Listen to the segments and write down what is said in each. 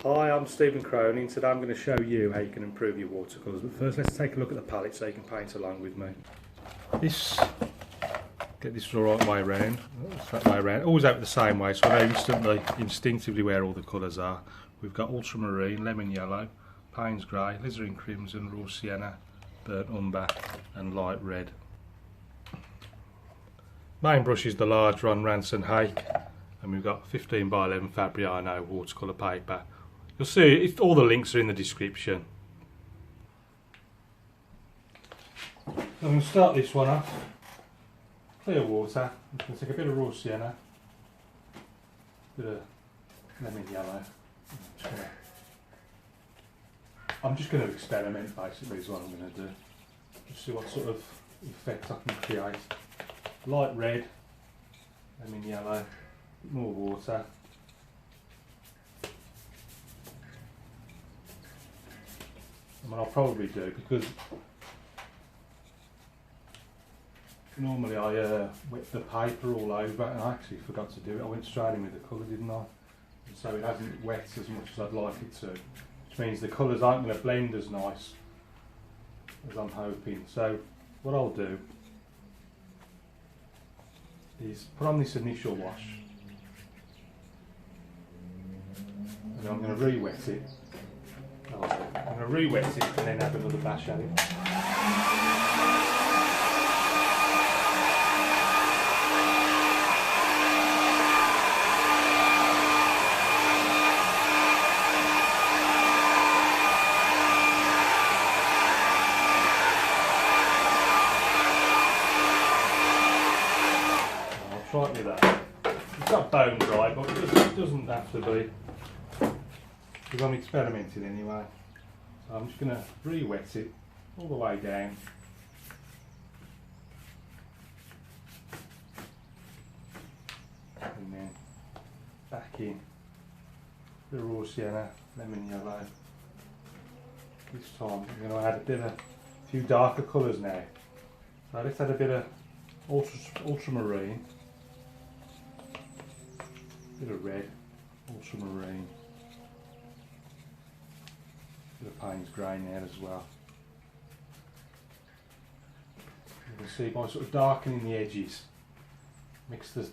Hi, I'm Stephen Cronin. Today I'm going to show you how you can improve your watercolours. But first let's take a look at the palette so you can paint along with me. Get this the right way around. That way around. Always out the same way so I know instinctively where all the colours are. We've got ultramarine, lemon yellow, Payne's grey, alizarin crimson, raw sienna, burnt umber and light red. Main brush is the large Ron Ranson Hake, and we've got 15 by 11 Fabriano watercolour paper. You'll see all the links are in the description. I'm going to start this one off. Clear water. I'm going to take a bit of raw sienna, a bit of lemon yellow. I'm just going to experiment basically is what I'm going to do. Just see what sort of effect I can create. Light red, lemon yellow, more water. And what I'll probably do, because normally I wet the paper all over, and I actually forgot to do it. I went straight in with the colour, didn't I? And so it hasn't wet as much as I'd like it to, which means the colours aren't going to blend as nice as I'm hoping. So what I'll do is put on this initial wash, and then I'm going to re-wet it. I'm going to re-wet it and then have another bash at it. I'll try it with that. It's not bone dry, but it doesn't have to be, because I'm experimenting anyway. So I'm just going to re-wet it all the way down. And then back in the raw sienna, lemon yellow. This time I'm going to add a few darker colours now. So let's add a bit of ultramarine, bit of red, ultramarine, bit of Payne's grey now as well. You can see by sort of darkening the edges, makes the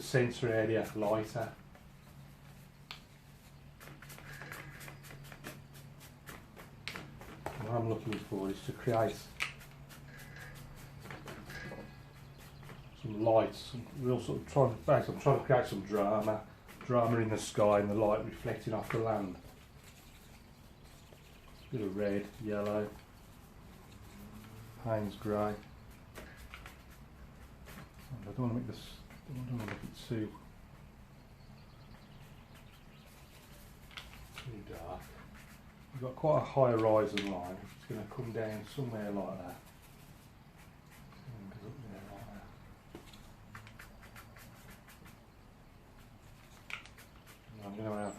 centre area lighter. And what I'm looking for is to create some lights, some real sort of I'm trying to create some drama in the sky and the light reflecting off the land. Bit of red, yellow, Payne's grey. I don't want to make this, I don't want to make it too dark. We've got quite a high horizon line. It's going to come down somewhere like that. Goes up there like that. And I'm going to have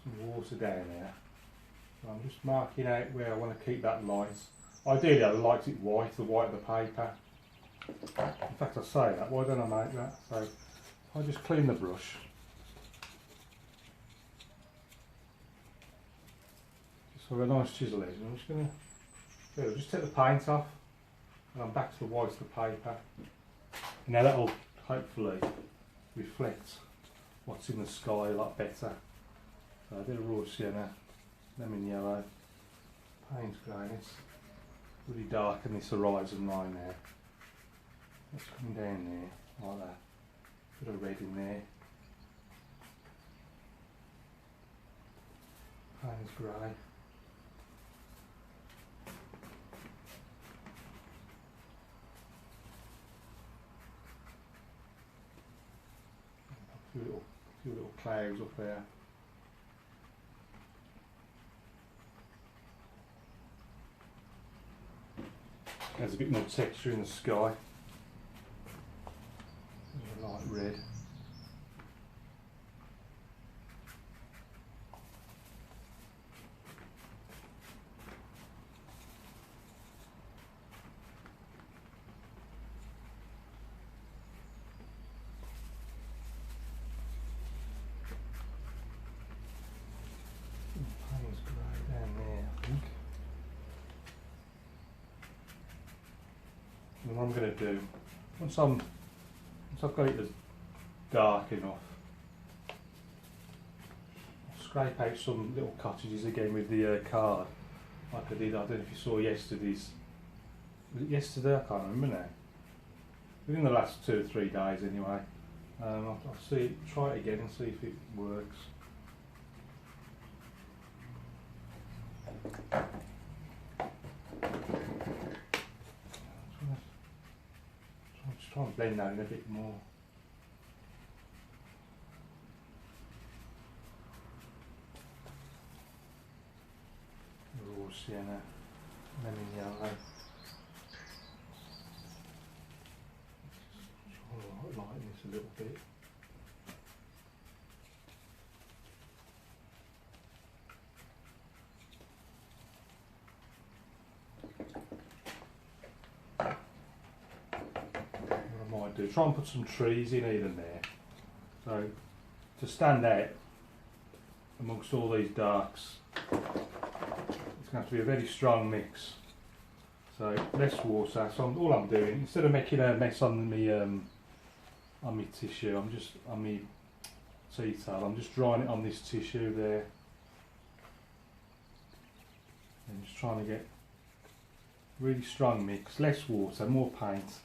some water down there. So I'm just marking out where I want to keep that light. Ideally I would like it white, the white of the paper. In fact I say that, why don't I make that? So I just clean the brush. So a nice chisel edge, and I'm just going to just take the paint off, and I'm back to the white of the paper. Now that will hopefully reflect what's in the sky a lot better. So a bit of raw sienna, lemon yellow, Payne's greyness, really darken this horizon line there. Let's come down there, like that. Bit of red in there. Payne's grey. A few little clouds up there. There's a bit more texture in the sky. There's a light red. And what I'm going to do, once I've got it as dark enough, I'll scrape out some little cottages again with the card, like I did. I don't know if you saw yesterday's. Was it yesterday? I can't remember now. Within the last 2 or 3 days, anyway. I'll try it again and see if it works. Just try and blend that in a bit more. Raw sienna, lemon yellow. Just lighten this a little bit. Do try and put some trees in even there, so to stand out amongst all these darks. It's going to have to be a very strong mix, so less water. So all I'm doing, instead of making a mess on my tissue, I'm just on my tea towel, I'm just drying it on this tissue there and just trying to get really strong mix, less water, more paint.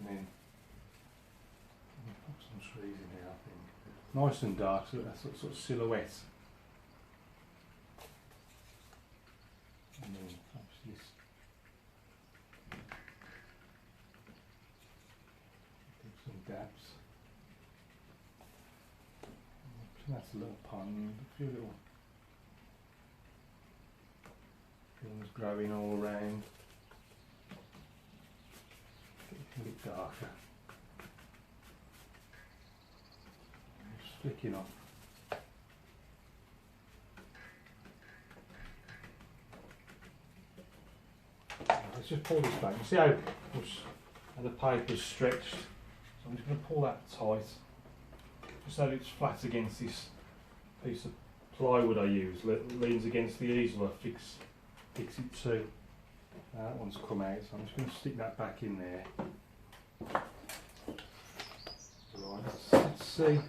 And then I'll put some trees in here, I think. Nice and dark, so that's sort of silhouette. And then perhaps this. Do some dabs. That's a little pond, a few little things growing all around. A bit darker. Just flicking off. Let's just pull this back. You see how the paper's stretched? So I'm just going to pull that tight, just so it's flat against this piece of plywood I use. Leans against the easel I fix it to. That one's come out, so I'm just going to stick that back in there. Right, let's see. Let's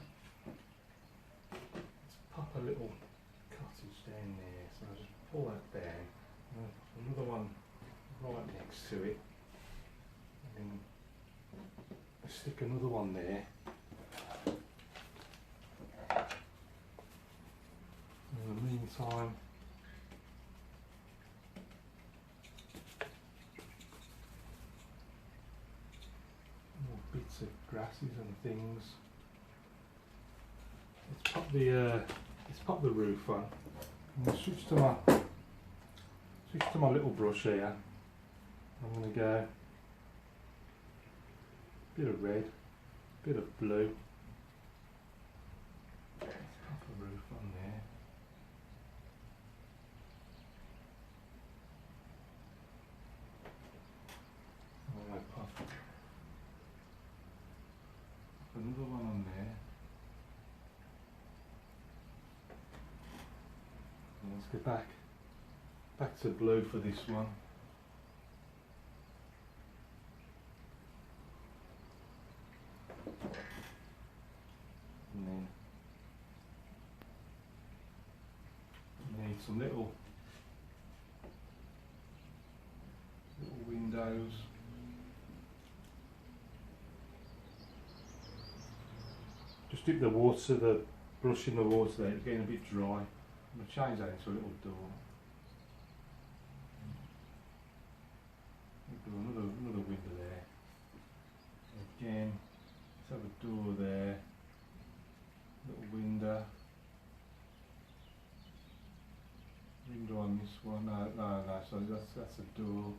pop a little cottage down there. So I'll just pull that down. Another one right next to it. And then I'll stick another one there. In the meantime, bits of grasses and things. Let's pop the roof on. I'm going to switch to my little brush here. I'm going to go a bit of red, a bit of blue. Let's pop the roof on there. I'm going to pop another one on there. And let's go back to blue for this one. And then we need some little windows. Just dip the water, the brush in the water there, it's getting a bit dry. I'm going to change that into a little door. Another window there. Again, let's have a door there. Little window. Window on this one. No, so that's a door.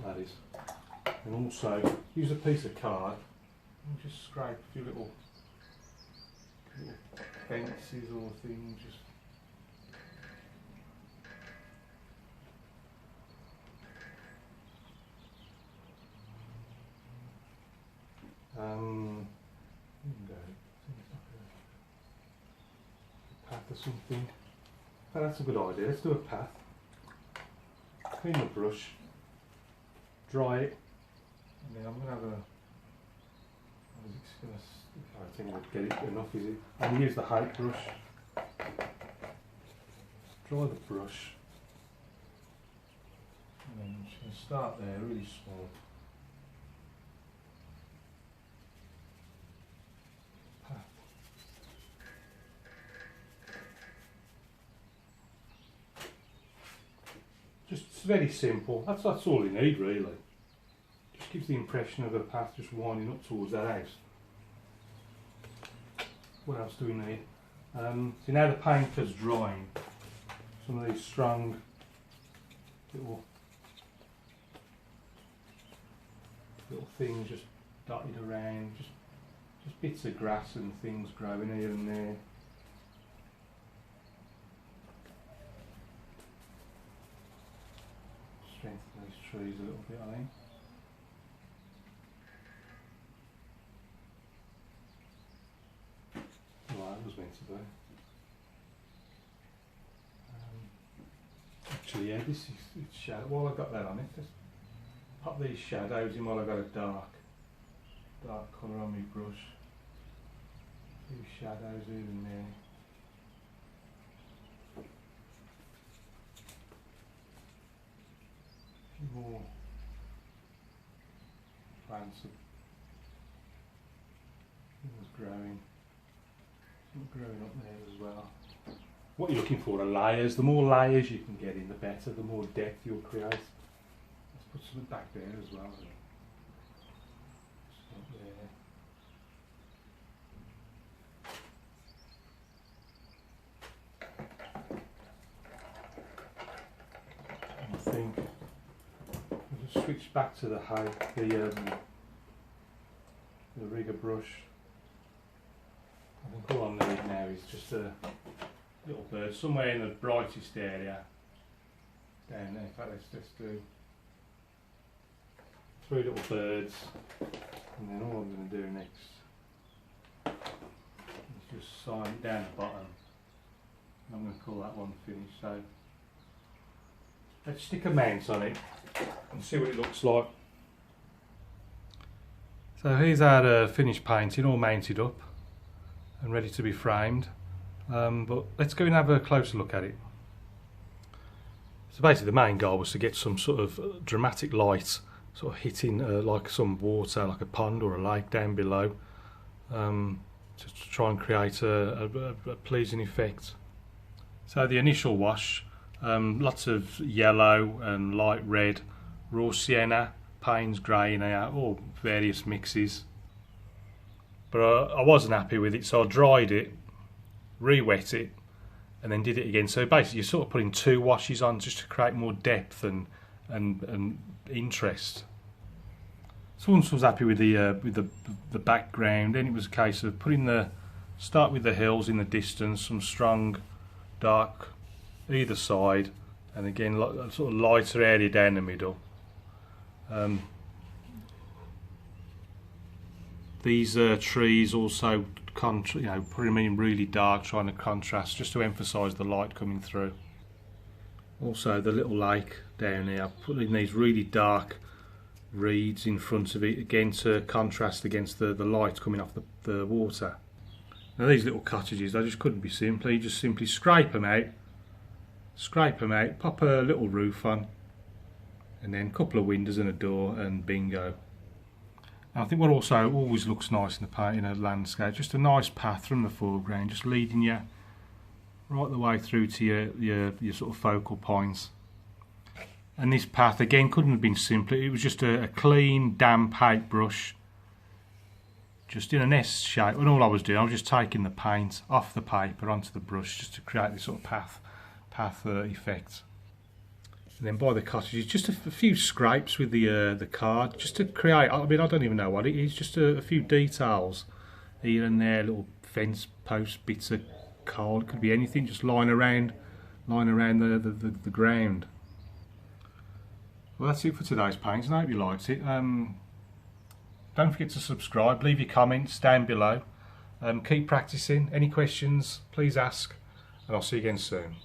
That is. And also use a piece of card and just scrape a few little fences or things. Just or something. Oh, that's a good idea. Let's do a path. Clean the brush, dry it, and then I'm going to have a... I think I'll get it enough, is it? I'm going to use the height brush. Dry the brush. And then I'm just going to start there, really small. Path. Just it's very simple. That's all you need, really. Just gives the impression of a path just winding up towards that house. What else do we need? So now the painter's drying. Some of these strong little things just dotted around, just bits of grass and things growing here and there. Strengthen these trees a little bit, I think. Well, that was meant to be. Actually, yeah, this is it's shadow. While I got that on it, just pop these shadows in while I got a dark colour on my brush. A few shadows here and there. A few more plants of things growing. Growing up there as well. What you're looking for are layers. The more layers you can get in, the better. The more depth you'll create. Let's put something back there as well. I think I'll just switch back to the height, the rigger brush. I think all I need now is just a little bird somewhere in the brightest area down there. In fact, let's do 3 little birds, and then all I'm going to do next is just sign it down the bottom. I'm going to call that one finished. So let's stick a mount on it and see what it looks like. So here's our finished painting, all mounted up and ready to be framed, but let's go and have a closer look at it. So basically the main goal was to get some sort of dramatic light sort of hitting like some water, like a pond or a lake down below, just to try and create a pleasing effect. So the initial wash, lots of yellow and light red, raw sienna, Payne's grey, all various mixes. But I wasn't happy with it, so I dried it, re-wet it, and then did it again. So basically you're sort of putting 2 washes on just to create more depth and interest. So once I was happy with the background, then it was a case of start with the hills in the distance, some strong dark either side, and again a sort of lighter area down the middle. These trees also putting them in really dark, trying to contrast, just to emphasise the light coming through. Also the little lake down here, I've put in these really dark reeds in front of it, again to contrast against the light coming off the water. Now these little cottages, they just couldn't be simpler. You just simply scrape them out, pop a little roof on, and then a couple of windows and a door, and bingo. And I think what also always looks nice in a landscape, just a nice path from the foreground, just leading you right the way through to your sort of focal points. And this path again couldn't have been simpler. It was just a clean, damp paintbrush, just in an S shape. And all I was doing, I was just taking the paint off the paper onto the brush, just to create this sort of path effect. And then by the cottages, just a few scrapes with the card, just to create, I mean, I don't even know what it is, just a few details here and there, little fence post bits of coal, it could be anything, just lying around the ground. Well, that's it for today's painting. I hope you liked it. Don't forget to subscribe, leave your comments down below. Keep practicing. Any questions, please ask. and I'll see you again soon.